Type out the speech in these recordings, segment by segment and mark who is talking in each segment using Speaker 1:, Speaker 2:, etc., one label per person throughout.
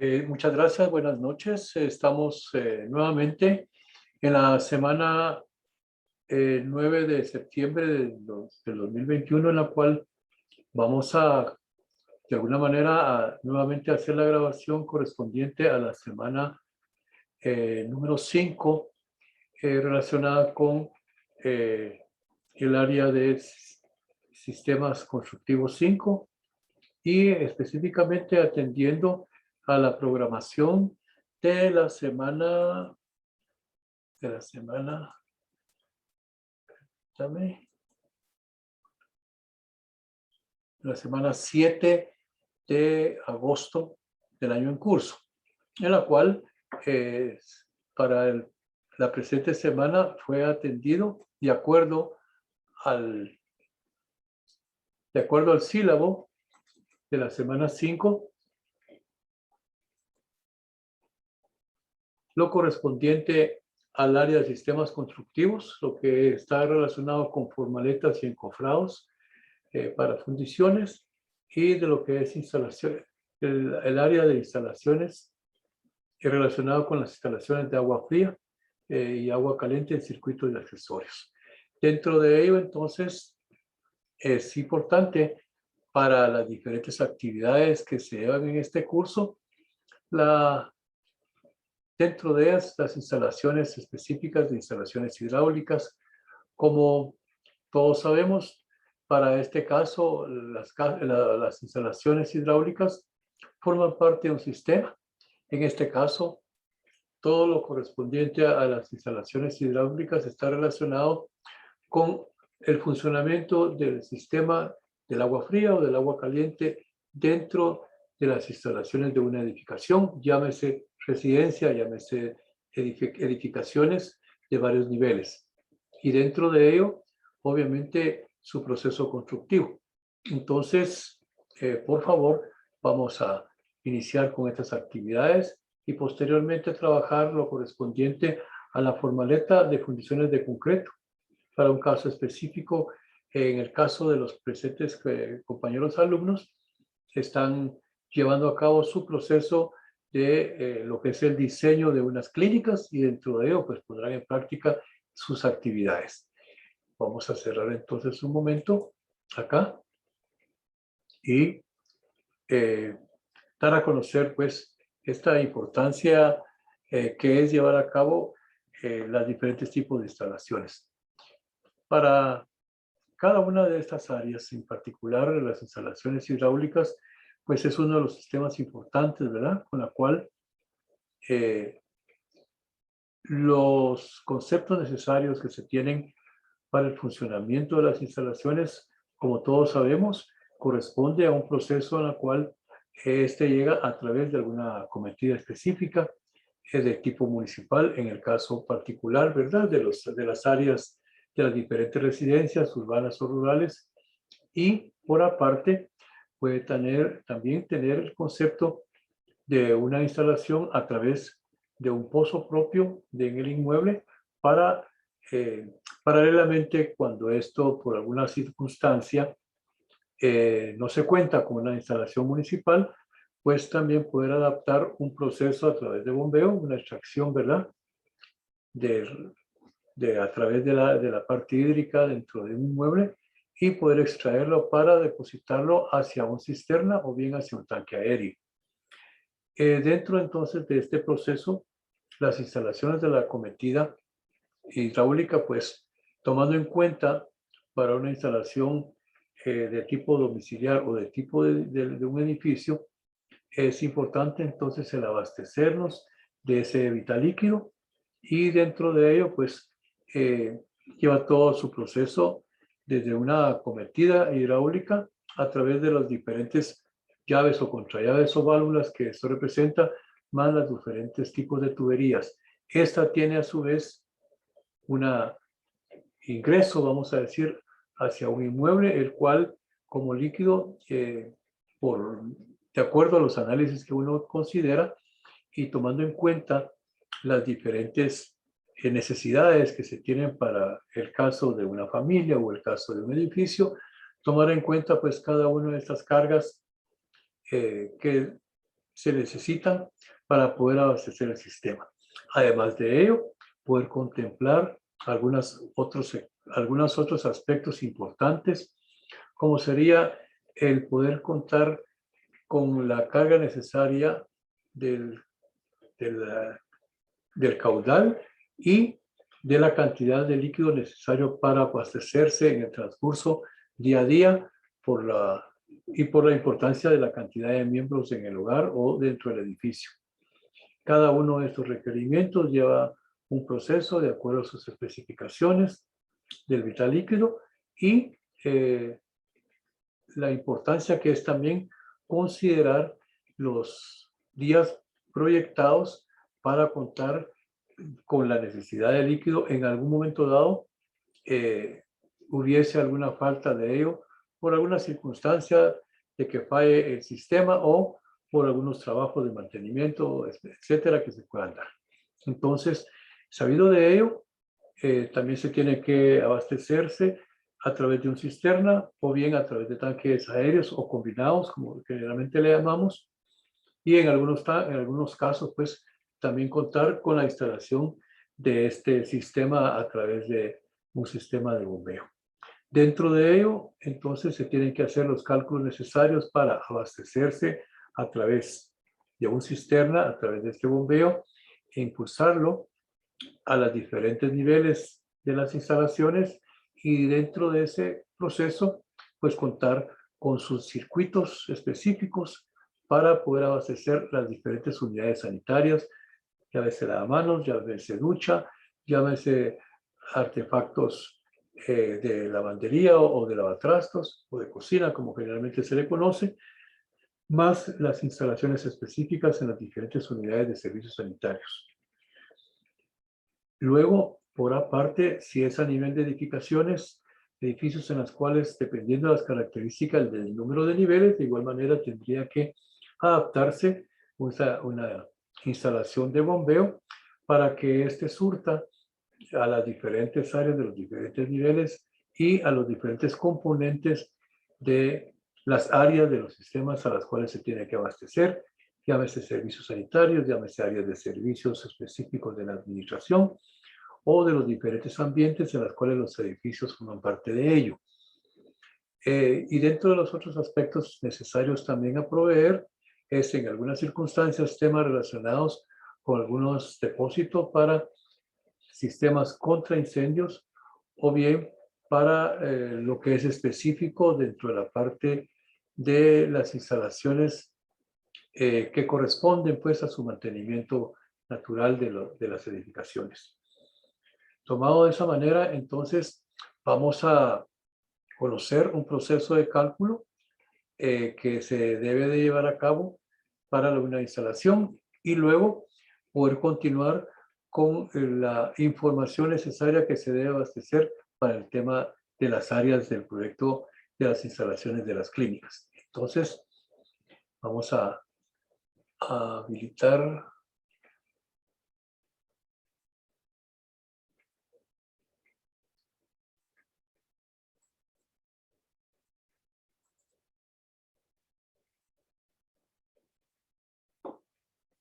Speaker 1: Muchas gracias, buenas noches. Estamos nuevamente en la semana 9 de septiembre del 2021, en la cual vamos a, de alguna manera, nuevamente hacer la grabación correspondiente a la semana número 5, relacionada con el área de sistemas constructivos 5 y específicamente atendiendo a la programación de la semana, dame, la semana 7 de agosto del año en curso, en la cual para la presente semana fue atendido de acuerdo al sílabo de la semana 5, lo correspondiente al área de sistemas constructivos, lo que está relacionado con formaletas y encofrados para fundiciones, y de lo que es instalación, el área de instalaciones relacionado con las instalaciones de agua fría y agua caliente en circuitos y accesorios. Dentro de ello, entonces, es importante para las diferentes actividades que se llevan en este curso, dentro de ellas, las instalaciones específicas de instalaciones hidráulicas. Como todos sabemos, para este caso, las instalaciones hidráulicas forman parte de un sistema. En este caso, todo lo correspondiente a las instalaciones hidráulicas está relacionado con el funcionamiento del sistema del agua fría o del agua caliente dentro de las instalaciones de una edificación, llámese residencia, llámese edificaciones de varios niveles. Y dentro de ello, obviamente, su proceso constructivo. Entonces, por favor, vamos a iniciar con estas actividades y posteriormente trabajar lo correspondiente a la formaleta de fundiciones de concreto. Para un caso específico, en el caso de los presentes compañeros alumnos, están llevando a cabo su proceso de lo que es el diseño de unas clínicas, y dentro de ello pues pondrán en práctica sus actividades. Vamos a cerrar entonces un momento acá y dar a conocer pues esta importancia que es llevar a cabo los diferentes tipos de instalaciones. Para cada una de estas áreas, en particular las instalaciones hidráulicas, pues es uno de los sistemas importantes, ¿verdad? Con la cual los conceptos necesarios que se tienen para el funcionamiento de las instalaciones, como todos sabemos, corresponde a un proceso en el cual este llega a través de alguna cometida específica de tipo municipal, en el caso particular, ¿verdad? De las áreas de las diferentes residencias urbanas o rurales, y por aparte puede también tener el concepto de una instalación a través de un pozo propio en el inmueble para, paralelamente, cuando esto por alguna circunstancia no se cuenta con una instalación municipal, pues también poder adaptar un proceso a través de bombeo, una extracción, ¿verdad? A través de la parte hídrica dentro de un inmueble, y poder extraerlo para depositarlo hacia una cisterna o bien hacia un tanque aéreo. Dentro entonces de este proceso, las instalaciones de la acometida hidráulica, pues tomando en cuenta para una instalación de tipo domiciliar o de tipo de un edificio, es importante entonces el abastecernos de ese vital líquido, y dentro de ello pues lleva todo su proceso desde una acometida hidráulica a través de las diferentes llaves o contrallaves o válvulas que esto representa, más los diferentes tipos de tuberías. Esta tiene a su vez un ingreso, vamos a decir, hacia un inmueble, el cual como líquido, de acuerdo a los análisis que uno considera y tomando en cuenta las diferentes necesidades que se tienen para el caso de una familia o el caso de un edificio, tomar en cuenta pues cada una de estas cargas que se necesitan para poder abastecer el sistema. Además de ello, poder contemplar algunos otros aspectos importantes, como sería el poder contar con la carga necesaria del caudal y de la cantidad de líquido necesario para abastecerse en el transcurso día a día por la importancia de la cantidad de miembros en el hogar o dentro del edificio. Cada uno de estos requerimientos lleva un proceso de acuerdo a sus especificaciones del vital líquido y la importancia que es también considerar los días proyectados para contar con la necesidad de líquido en algún momento dado hubiese alguna falta de ello por alguna circunstancia de que falle el sistema o por algunos trabajos de mantenimiento, etcétera, que se puedan dar. Entonces, sabido de ello, también se tiene que abastecerse a través de un cisterna o bien a través de tanques aéreos o combinados, como generalmente le llamamos, y en algunos casos, pues, también contar con la instalación de este sistema a través de un sistema de bombeo. Dentro de ello, entonces, se tienen que hacer los cálculos necesarios para abastecerse a través de un cisterna, a través de este bombeo, e impulsarlo a los diferentes niveles de las instalaciones y dentro de ese proceso, pues contar con sus circuitos específicos para poder abastecer las diferentes unidades sanitarias, llámese lavamanos, llámese ducha, llámese artefactos de lavandería o de lavatrastos o de cocina, como generalmente se le conoce, más las instalaciones específicas en las diferentes unidades de servicios sanitarios. Luego, por aparte, si es a nivel de edificaciones, edificios en los cuales, dependiendo de las características del número de niveles, de igual manera tendría que adaptarse una instalación de bombeo para que éste surta a las diferentes áreas de los diferentes niveles y a los diferentes componentes de las áreas de los sistemas a las cuales se tiene que abastecer, llámese servicios sanitarios, llámese áreas de servicios específicos de la administración o de los diferentes ambientes en los cuales los edificios forman parte de ello. Y dentro de los otros aspectos necesarios también a proveer es en algunas circunstancias temas relacionados con algunos depósitos para sistemas contra incendios o bien para lo que es específico dentro de la parte de las instalaciones que corresponden pues a su mantenimiento natural de las edificaciones. Tomado de esa manera, entonces vamos a conocer un proceso de cálculo que se debe de llevar a cabo para una instalación y luego poder continuar con la información necesaria que se debe abastecer para el tema de las áreas del proyecto de las instalaciones de las clínicas. Entonces, vamos a habilitar.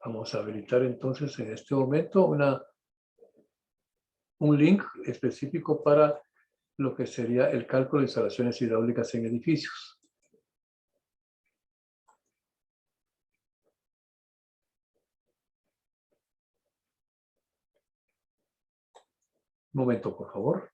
Speaker 1: Vamos a habilitar entonces en este momento un link específico para lo que sería el cálculo de instalaciones hidráulicas en edificios. Un momento, por favor.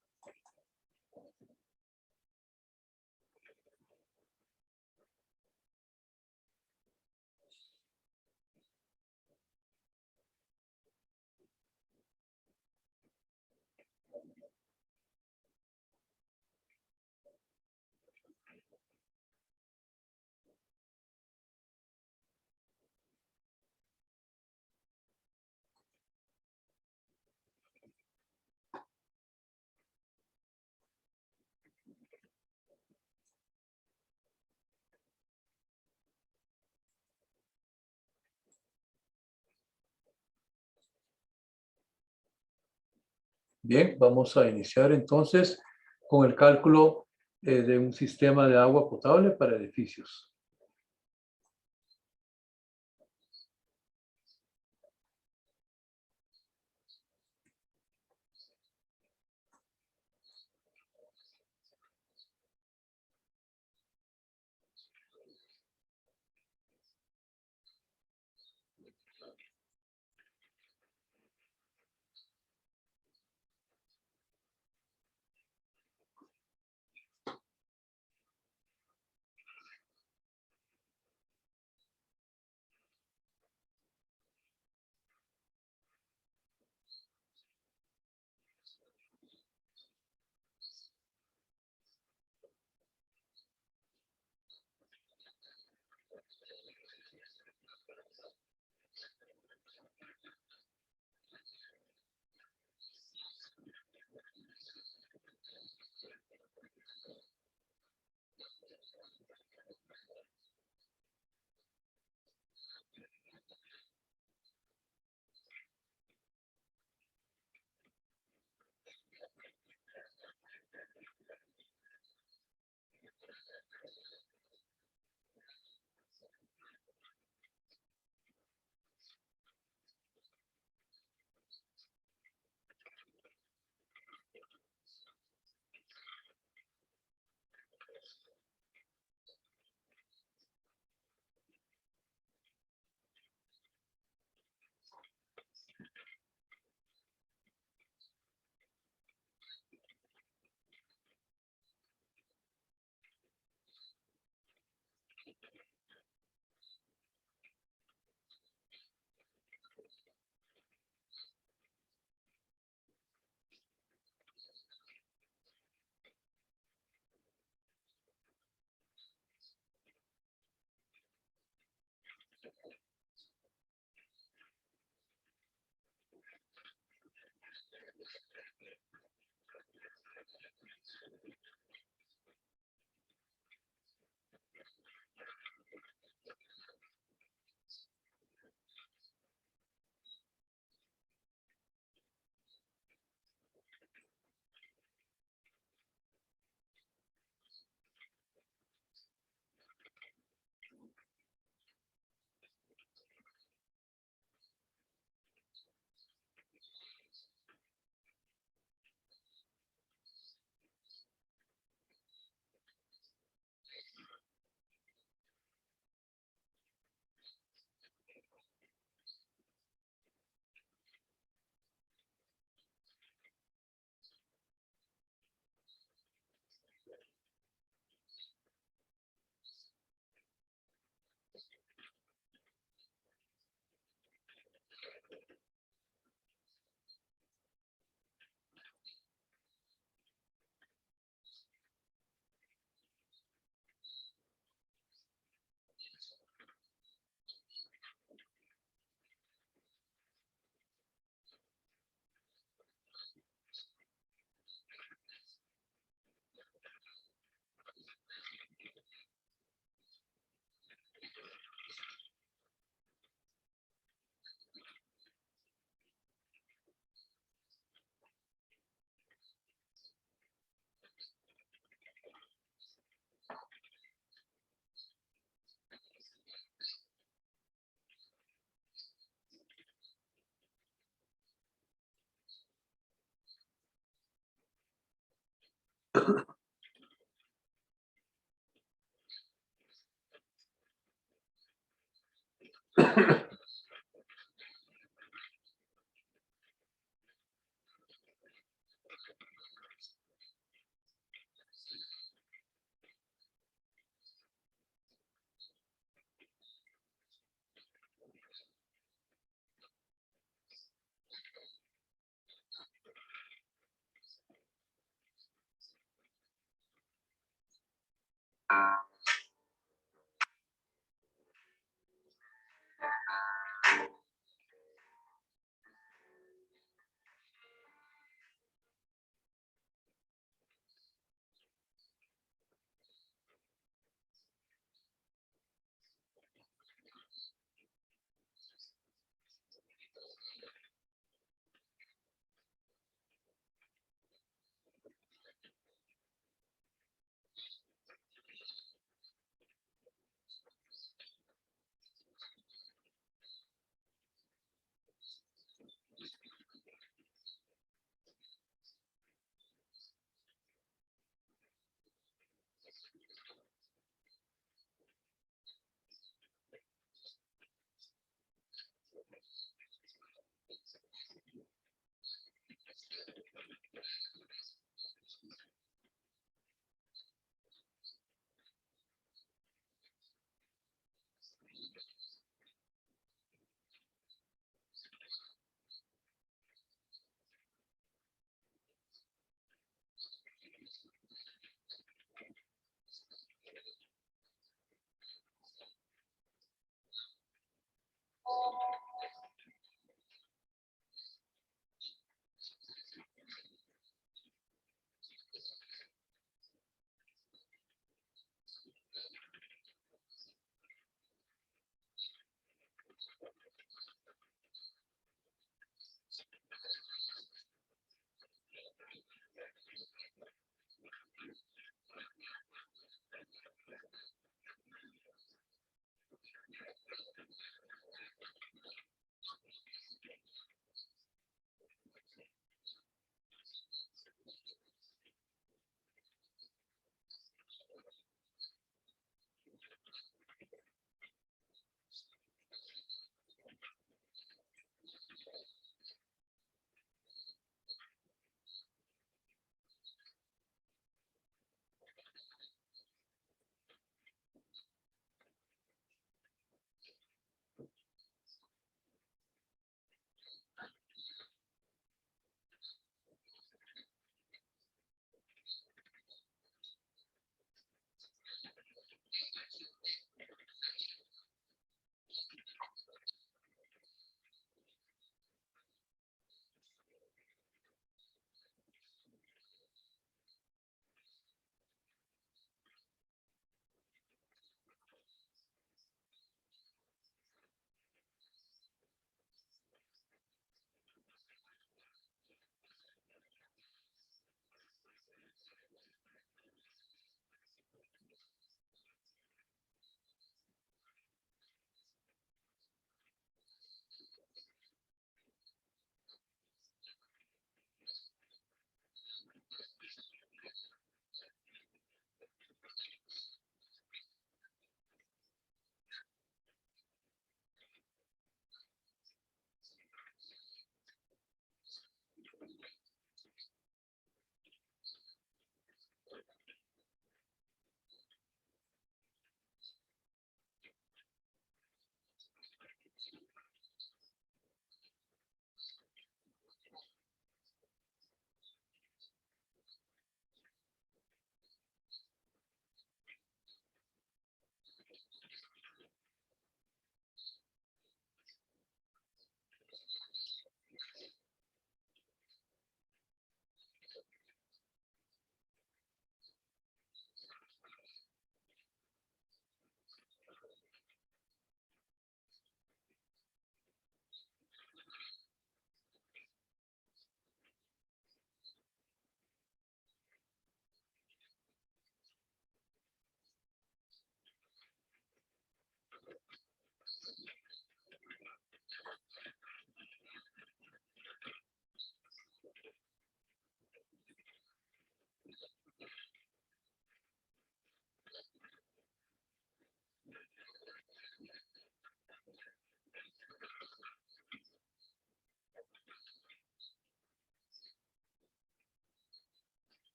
Speaker 1: Bien, vamos a iniciar entonces con el cálculo de un sistema de agua potable para edificios.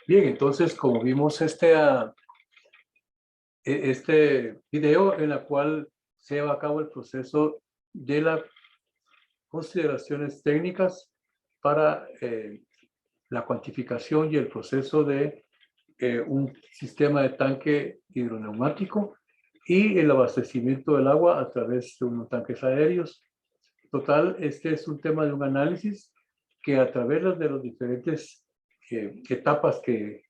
Speaker 1: Bien, entonces, como vimos este video en la cual se lleva a cabo el proceso de las consideraciones técnicas para la cuantificación y el proceso de un sistema de tanque hidroneumático y el abastecimiento del agua a través de unos tanques aéreos. Total, este es un tema de un análisis que a través de las diferentes etapas que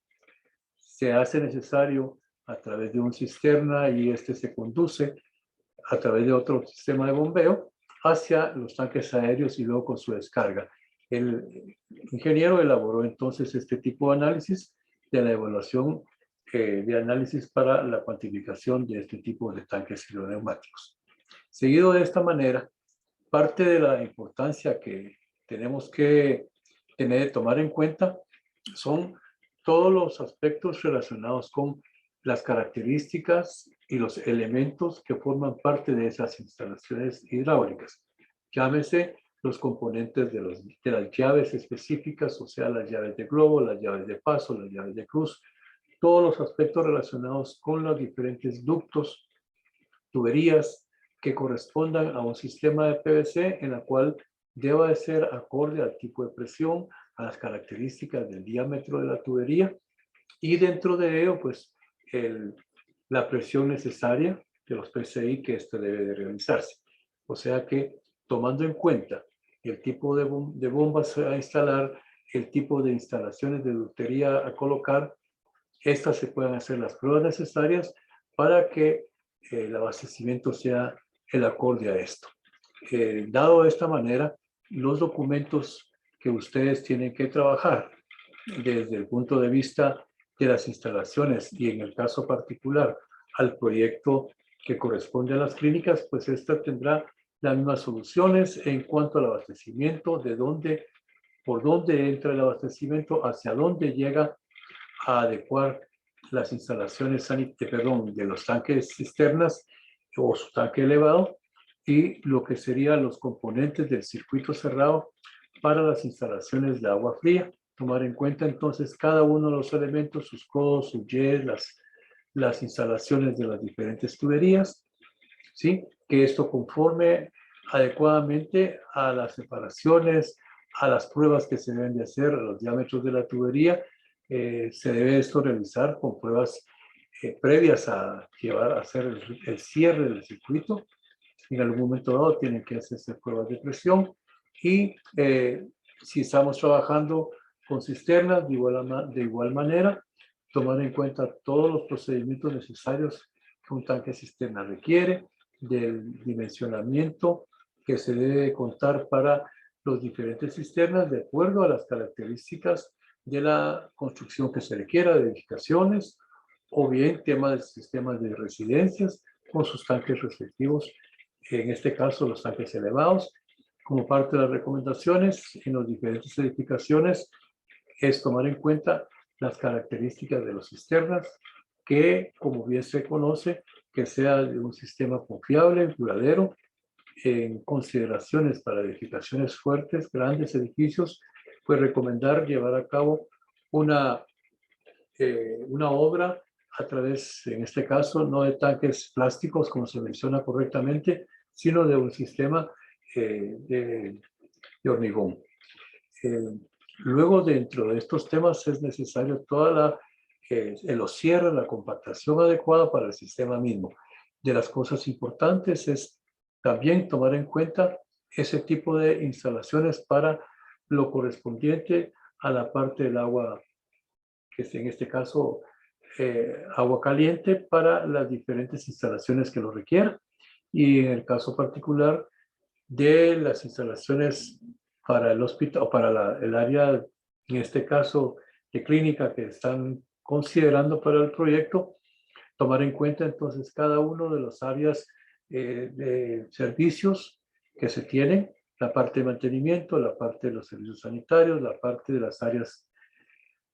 Speaker 1: se hace necesario a través de un cisterna y este se conduce a través de otro sistema de bombeo hacia los tanques aéreos y luego con su descarga. El ingeniero elaboró entonces este tipo de análisis de la evaluación de análisis para la cuantificación de este tipo de tanques hidroneumáticos. Seguido de esta manera, parte de la importancia que tenemos que tomar en cuenta son todos los aspectos relacionados con las características y los elementos que forman parte de esas instalaciones hidráulicas. Llámese los componentes de las llaves específicas, o sea, las llaves de globo, las llaves de paso, las llaves de cruz, todos los aspectos relacionados con los diferentes ductos, tuberías que correspondan a un sistema de PVC en la cual deba de ser acorde al tipo de presión, a las características del diámetro de la tubería y dentro de ello, pues, la presión necesaria de los PCI que esto debe de realizarse. O sea que, tomando en cuenta el tipo de bombas a instalar, el tipo de instalaciones de ductería a colocar, estas se pueden hacer las pruebas necesarias para que el abastecimiento sea el acorde a esto. Dado de esta manera, los documentos que ustedes tienen que trabajar desde el punto de vista de las instalaciones y en el caso particular al proyecto que corresponde a las clínicas, pues esta tendrá las mismas soluciones en cuanto al abastecimiento, por dónde entra el abastecimiento, hacia dónde llega a adecuar las instalaciones de los tanques cisternas o su tanque elevado y lo que serían los componentes del circuito cerrado para las instalaciones de agua fría. Tomar en cuenta entonces cada uno de los elementos, sus codos, sus jets, las instalaciones de las diferentes tuberías, ¿sí? Que esto conforme adecuadamente a las separaciones, a las pruebas que se deben de hacer, a los diámetros de la tubería. Se debe esto realizar con pruebas previas a llevar a hacer el cierre del circuito. En algún momento dado tienen que hacerse pruebas de presión y si estamos trabajando con cisternas, de igual manera, tomar en cuenta todos los procedimientos necesarios que un tanque cisterna requiere, del dimensionamiento que se debe contar para los diferentes cisternas de acuerdo a las características de la construcción que se requiera, de edificaciones, o bien temas de sistemas de residencias con sus tanques respectivos, en este caso los tanques elevados. Como parte de las recomendaciones en las diferentes edificaciones es tomar en cuenta las características de los cisternas, que como bien se conoce, que sea de un sistema confiable, duradero, en consideraciones para edificaciones fuertes, grandes edificios, pues recomendar llevar a cabo una obra a través, en este caso, no de tanques plásticos, como se menciona correctamente, sino de un sistema de hormigón. Luego, dentro de estos temas, es necesario los cierres, la compactación adecuada para el sistema mismo. De las cosas importantes es también tomar en cuenta ese tipo de instalaciones para lo correspondiente a la parte del agua, que es en este caso agua caliente para las diferentes instalaciones que lo requieran. Y en el caso particular de las instalaciones para el hospital o para el área, en este caso de clínica que están considerando para el proyecto, tomar en cuenta entonces cada uno de las áreas de servicios que se tienen, la parte de mantenimiento, la parte de los servicios sanitarios, la parte de las áreas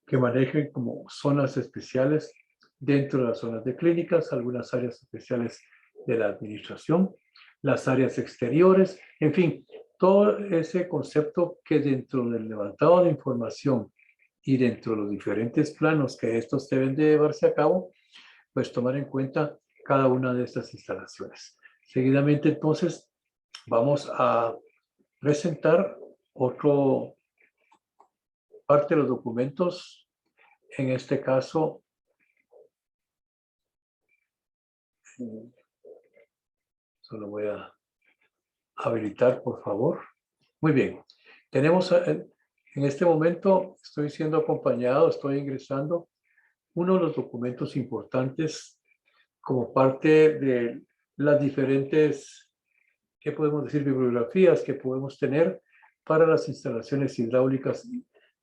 Speaker 1: que manejen como zonas especiales dentro de las zonas de clínicas, algunas áreas especiales de la administración, las áreas exteriores, en fin, todo ese concepto que dentro del levantado de información y dentro de los diferentes planos que estos deben de llevarse a cabo, pues tomar en cuenta cada una de estas instalaciones. Seguidamente, entonces, vamos a presentar otro parte de los documentos. En este caso, solo voy a habilitar, por favor. Muy bien. Tenemos, en este momento, estoy siendo acompañado, estoy ingresando uno de los documentos importantes como parte de las diferentes, ¿qué podemos decir? Bibliografías que podemos tener para las instalaciones hidráulicas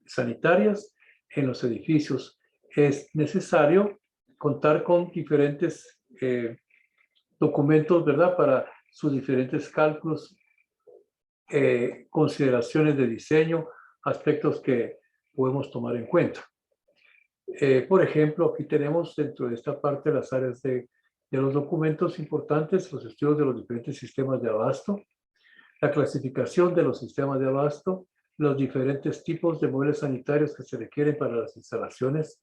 Speaker 1: sanitarias en los edificios. Es necesario contar con diferentes documentos, ¿verdad? Para sus diferentes cálculos, consideraciones de diseño, aspectos que podemos tomar en cuenta. Por ejemplo, aquí tenemos dentro de esta parte las áreas de los documentos importantes, los estudios de los diferentes sistemas de abasto, la clasificación de los sistemas de abasto, los diferentes tipos de muebles sanitarios que se requieren para las instalaciones,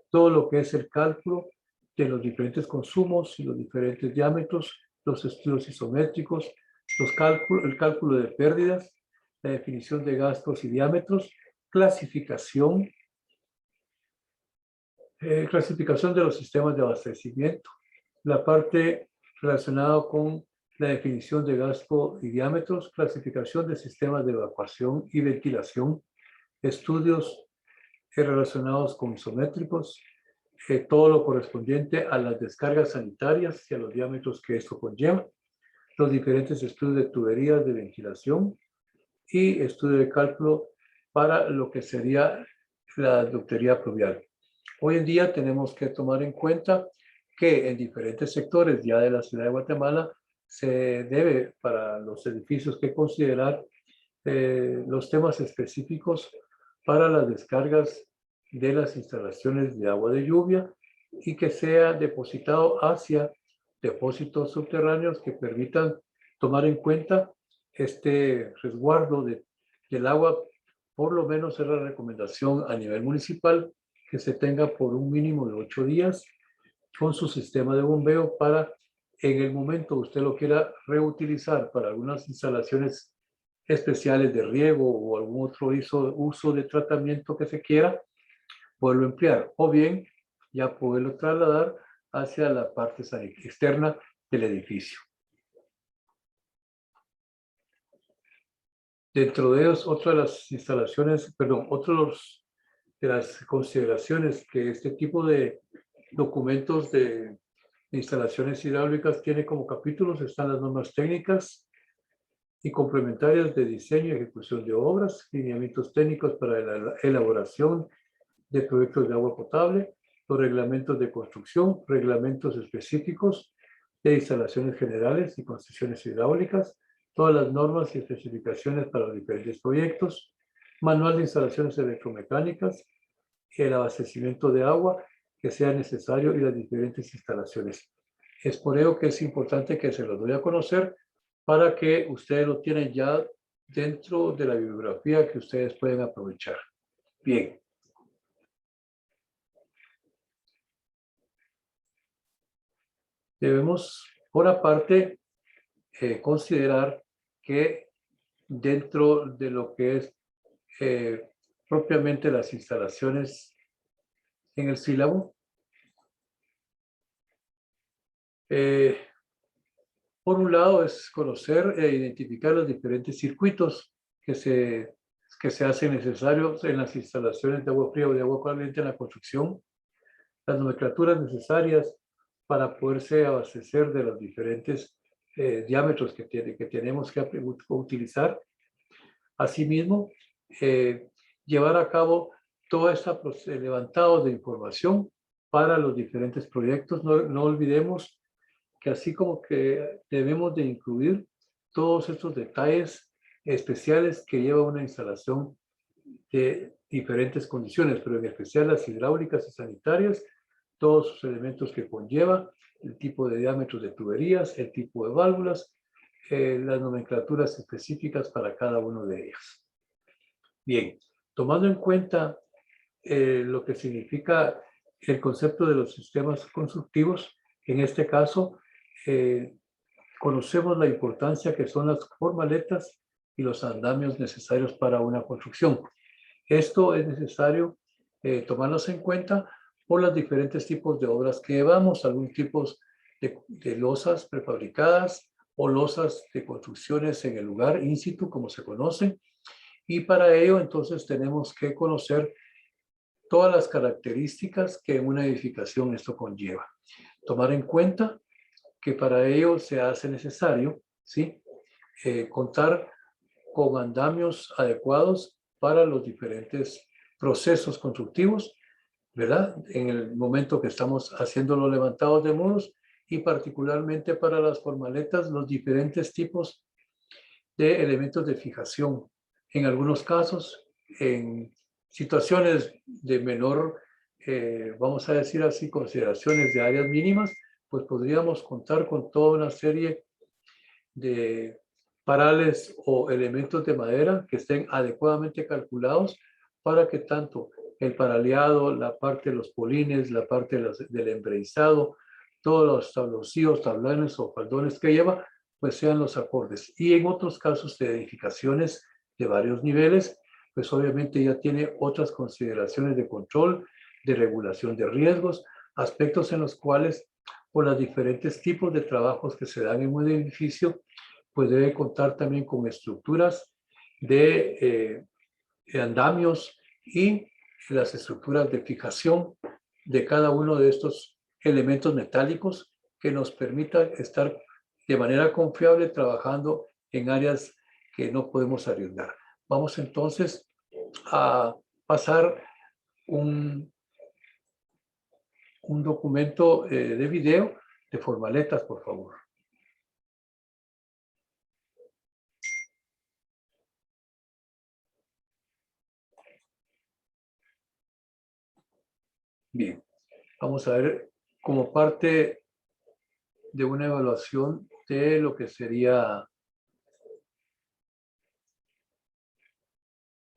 Speaker 1: todo lo que es el cálculo de los diferentes consumos y los diferentes diámetros, los estudios isométricos, el cálculo de pérdidas, la definición de gastos y diámetros, clasificación de los sistemas de abastecimiento, la parte relacionada con la definición de gasto y diámetros, clasificación de sistemas de evacuación y ventilación, estudios relacionados con isométricos, todo lo correspondiente a las descargas sanitarias y a los diámetros que esto conlleva, los diferentes estudios de tuberías de ventilación y estudio de cálculo para lo que sería la ductería pluvial. Hoy en día tenemos que tomar en cuenta que en diferentes sectores ya de la ciudad de Guatemala se debe para los edificios que considerar los temas específicos para las descargas de las instalaciones de agua de lluvia y que sea depositado hacia depósitos subterráneos que permitan tomar en cuenta este resguardo del agua. Por lo menos es la recomendación a nivel municipal que se tenga por un mínimo de 8 días con su sistema de bombeo para en el momento usted lo quiera reutilizar para algunas instalaciones especiales de riego o algún otro uso de tratamiento que se quiera, poderlo emplear o bien ya poderlo trasladar hacia la parte externa del edificio. Dentro de ellos, otra de las instalaciones, perdón, de las consideraciones que este tipo de documentos de instalaciones hidráulicas tiene como capítulos están las normas técnicas y complementarias de diseño y ejecución de obras, lineamientos técnicos para la elaboración de proyectos de agua potable, los reglamentos de construcción, reglamentos específicos de instalaciones generales y construcciones hidráulicas, todas las normas y especificaciones para los diferentes proyectos, manual de instalaciones electromecánicas, el abastecimiento de agua que sea necesario y las diferentes instalaciones. Es por ello que es importante que se los doy a conocer para que ustedes lo tienen ya dentro de la bibliografía que ustedes pueden aprovechar. Bien. Debemos, por aparte, considerar que dentro de lo que es propiamente las instalaciones en el sílabo, por un lado es conocer e identificar los diferentes circuitos que se hacen necesarios en las instalaciones de agua fría o de agua caliente en la construcción, las nomenclaturas necesarias para poderse abastecer de los diferentes diámetros que tenemos que utilizar. Asimismo, llevar a cabo todo este levantado de información para los diferentes proyectos. No olvidemos que así como que debemos de incluir todos estos detalles especiales que lleva una instalación de diferentes condiciones, pero en especial las hidráulicas y sanitarias, todos sus elementos que conlleva, el tipo de diámetros de tuberías, el tipo de válvulas, las nomenclaturas específicas para cada uno de ellas. Bien, tomando en cuenta lo que significa el concepto de los sistemas constructivos. En este caso, conocemos la importancia que son las formaletas y los andamios necesarios para una construcción. Esto es necesario tomarlos en cuenta por los diferentes tipos de obras que llevamos, algún tipo de losas prefabricadas o losas de construcciones en el lugar in situ, como se conocen. Y para ello, entonces, tenemos que conocer todas las características que en una edificación esto conlleva. Tomar en cuenta que para ello se hace necesario, ¿sí? Contar con andamios adecuados para los diferentes procesos constructivos, ¿verdad? En el momento que estamos haciendo los levantados de muros y particularmente para las formaletas, los diferentes tipos de elementos de fijación. En algunos casos, en situaciones de menor, vamos a decir así, consideraciones de áreas mínimas, pues podríamos contar con toda una serie de parales o elementos de madera que estén adecuadamente calculados para que tanto el paraleado, la parte de los polines, la parte del embreizado, todos los tablocillos, tablones o faldones que lleva, pues sean los acordes. Y en otros casos de edificaciones de varios niveles, pues obviamente ya tiene otras consideraciones de control, de regulación de riesgos, aspectos en los cuales por los diferentes tipos de trabajos que se dan en un edificio, pues debe contar también con estructuras de andamios y las estructuras de fijación de cada uno de estos elementos metálicos que nos permita estar de manera confiable trabajando en áreas que no podemos arriesgar. Vamos entonces a pasar un documento de video de formaletas, por favor. Bien, vamos a ver como parte de una evaluación de lo que sería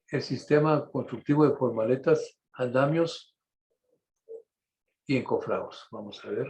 Speaker 1: el sistema constructivo de formaletas, andamios y encofrados. Vamos a ver.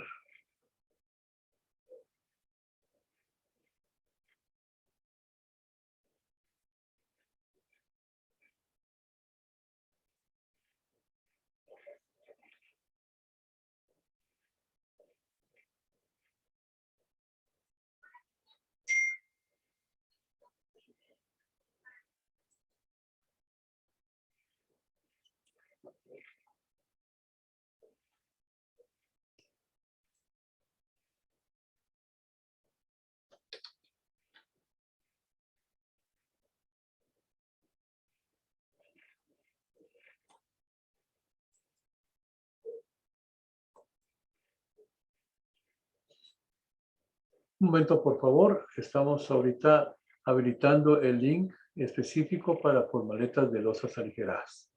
Speaker 1: Un momento, por favor. Estamos ahorita habilitando el link específico para formaletas de losas aligeradas.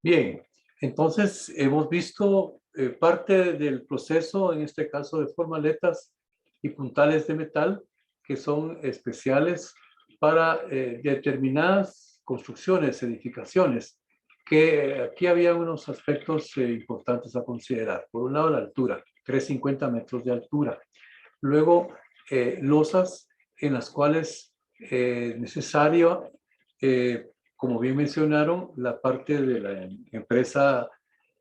Speaker 1: Bien, entonces hemos visto parte del proceso, en este caso de formaletas y puntales de metal, que son especiales para determinadas construcciones, edificaciones, que aquí había unos aspectos importantes a considerar. Por un lado, la altura, 350 metros de altura. Luego, losas en las cuales necesario, como bien mencionaron, la parte de la empresa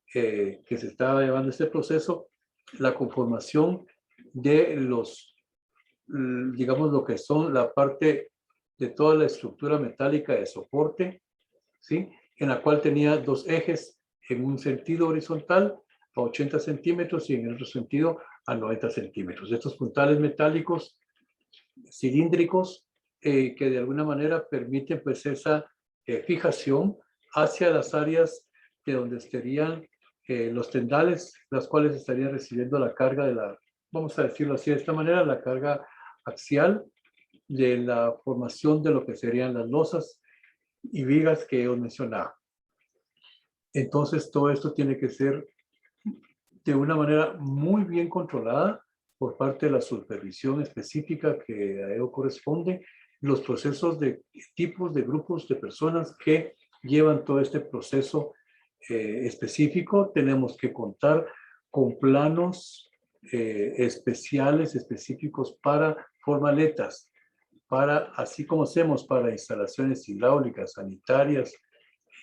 Speaker 1: que se estaba llevando este proceso, la conformación de los, digamos, lo que son la parte de toda la estructura metálica de soporte, ¿sí? En la cual tenía dos ejes en un sentido horizontal a 80 centímetros y en el otro sentido a 90 centímetros. Estos puntales metálicos cilíndricos que de alguna manera permiten pues esa fijación hacia las áreas de donde estarían los tendales, las cuales estarían recibiendo la carga de la, vamos a decirlo así de esta manera, la carga axial de la formación de lo que serían las losas y vigas que os mencionaba. Entonces todo esto tiene que ser de una manera muy bien controlada por parte de la supervisión específica que a ello corresponde, los procesos de tipos de grupos de personas que llevan todo este proceso específico. Tenemos que contar con planos especiales, específicos para formaletas, para, así como hacemos para instalaciones hidráulicas, sanitarias,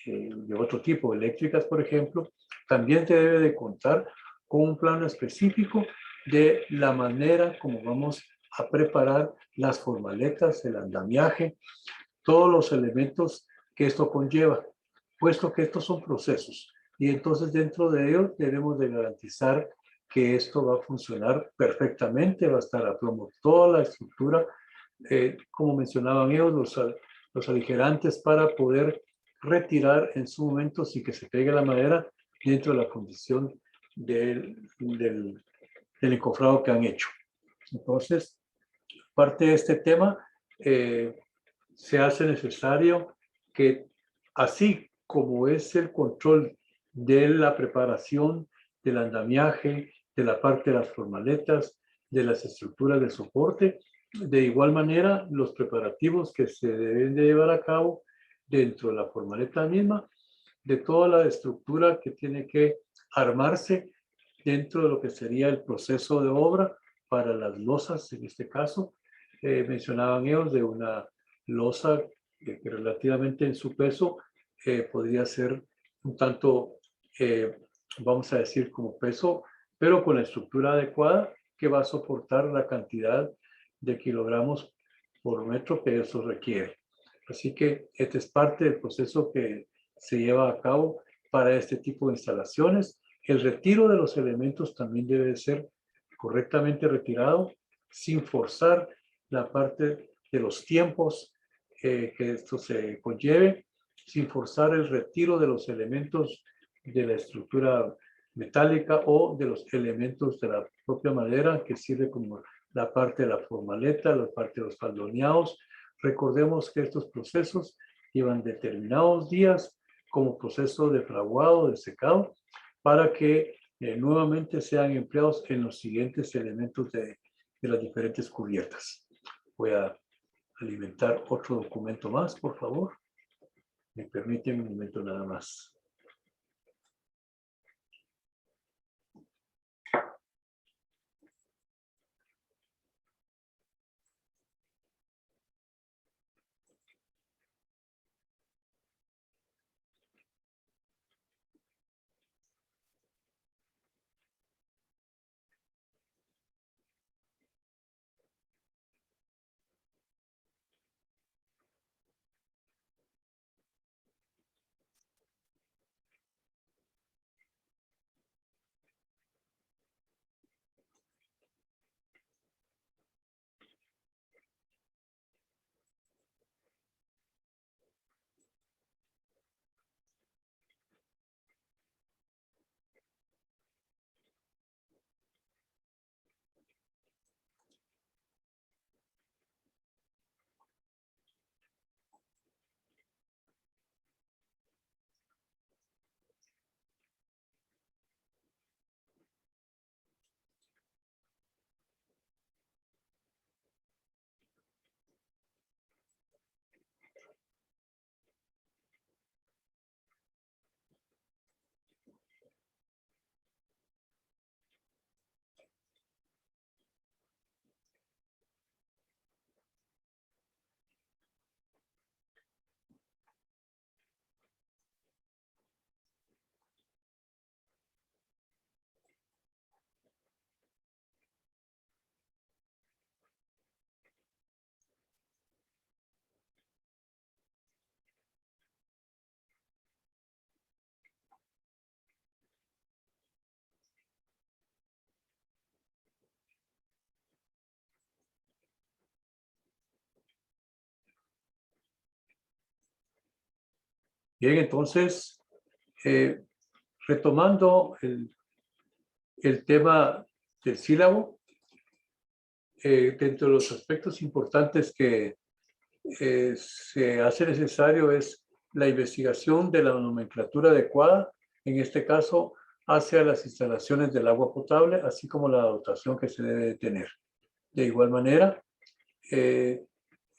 Speaker 1: de otro tipo, eléctricas, por ejemplo, también se debe de contar con un plano específico de la manera como vamos a preparar las formaletas, el andamiaje, todos los elementos que esto conlleva, puesto que estos son procesos. Y entonces dentro de ellos debemos de garantizar que esto va a funcionar perfectamente, va a estar a plomo toda la estructura, como mencionaban ellos, los aligerantes para poder retirar en su momento sin que se pegue la madera dentro de la condición del encofrado que han hecho. Entonces, parte de este tema, se hace necesario que, así como es el control de la preparación, del andamiaje, de la parte de las formaletas, de las estructuras de soporte, de igual manera los preparativos que se deben de llevar a cabo dentro de la formaleta misma, de toda la estructura que tiene que armarse dentro de lo que sería el proceso de obra para las losas, en este caso, mencionaban ellos de una losa que relativamente en su peso podría ser un tanto, vamos a decir, como peso, pero con la estructura adecuada que va a soportar la cantidad de kilogramos por metro que eso requiere. Así que este es parte del proceso que se lleva a cabo para este tipo de instalaciones. El retiro de los elementos también debe ser correctamente retirado sin forzar la parte de los tiempos que esto se conlleve, sin forzar el retiro de los elementos de la estructura metálica o de los elementos de la propia madera que sirve como la parte de la formaleta, la parte de los faldoneados. Recordemos que estos procesos llevan determinados días como proceso de fraguado, de secado, para que nuevamente sean empleados en los siguientes elementos de las diferentes cubiertas. Voy a alimentar otro documento más, por favor. Me permiten un momento nada más. Bien, entonces, retomando el tema del sílabo, dentro de los aspectos importantes que se hace necesario es la investigación de la nomenclatura adecuada, en este caso, hacia las instalaciones del agua potable, así como la dotación que se debe tener. De igual manera,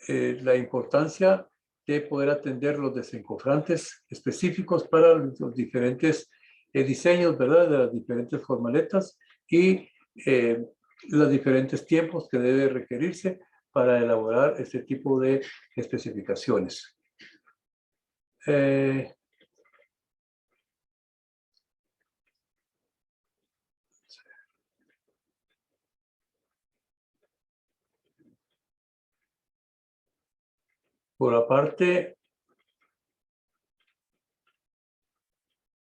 Speaker 1: la importancia de poder atender los desencofrantes específicos para los diferentes diseños, ¿verdad? De las diferentes formaletas y los diferentes tiempos que debe requerirse para elaborar este tipo de especificaciones. Por aparte,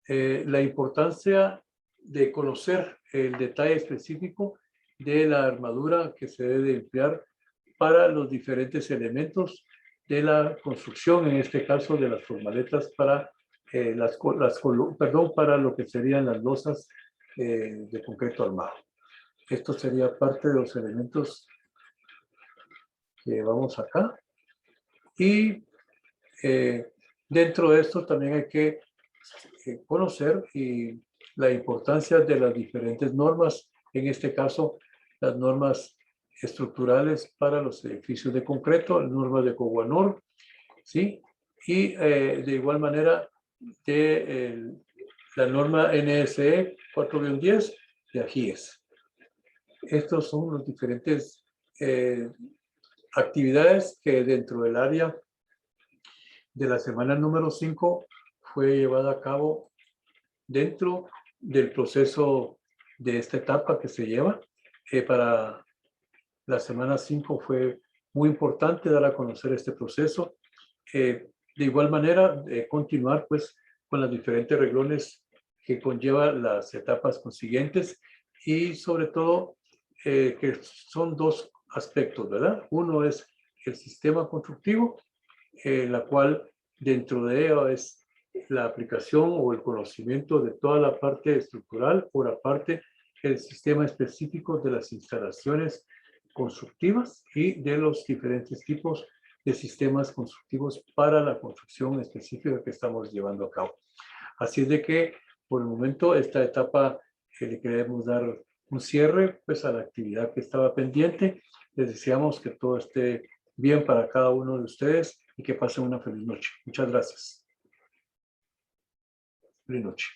Speaker 1: la importancia de conocer el detalle específico de la armadura que se debe emplear para los diferentes elementos de la construcción, en este caso de las formaletas para para lo que serían las losas de concreto armado. Esto sería parte de los elementos que vamos acá. Y dentro de esto también hay que conocer la importancia de las diferentes normas, en este caso las normas estructurales para los edificios de concreto, las normas de Coguanor, ¿sí? Y de igual manera de la norma NSE 4-10 de AGIES. Estos son los diferentes actividades que dentro del área de la semana número 5 fue llevada a cabo dentro del proceso de esta etapa que se lleva. Para la semana 5 fue muy importante dar a conocer este proceso. De igual manera, continuar pues con los diferentes reglones que conlleva las etapas consiguientes y sobre todo que son dos aspectos, ¿verdad? Uno es el sistema constructivo, la cual dentro de ello es la aplicación o el conocimiento de toda la parte estructural, por aparte el sistema específico de las instalaciones constructivas y de los diferentes tipos de sistemas constructivos para la construcción específica que estamos llevando a cabo. Así es de que por el momento esta etapa le queremos dar un cierre pues a la actividad que estaba pendiente. Les deseamos que todo esté bien para cada uno de ustedes y que pasen una feliz noche. Muchas gracias. Feliz noche.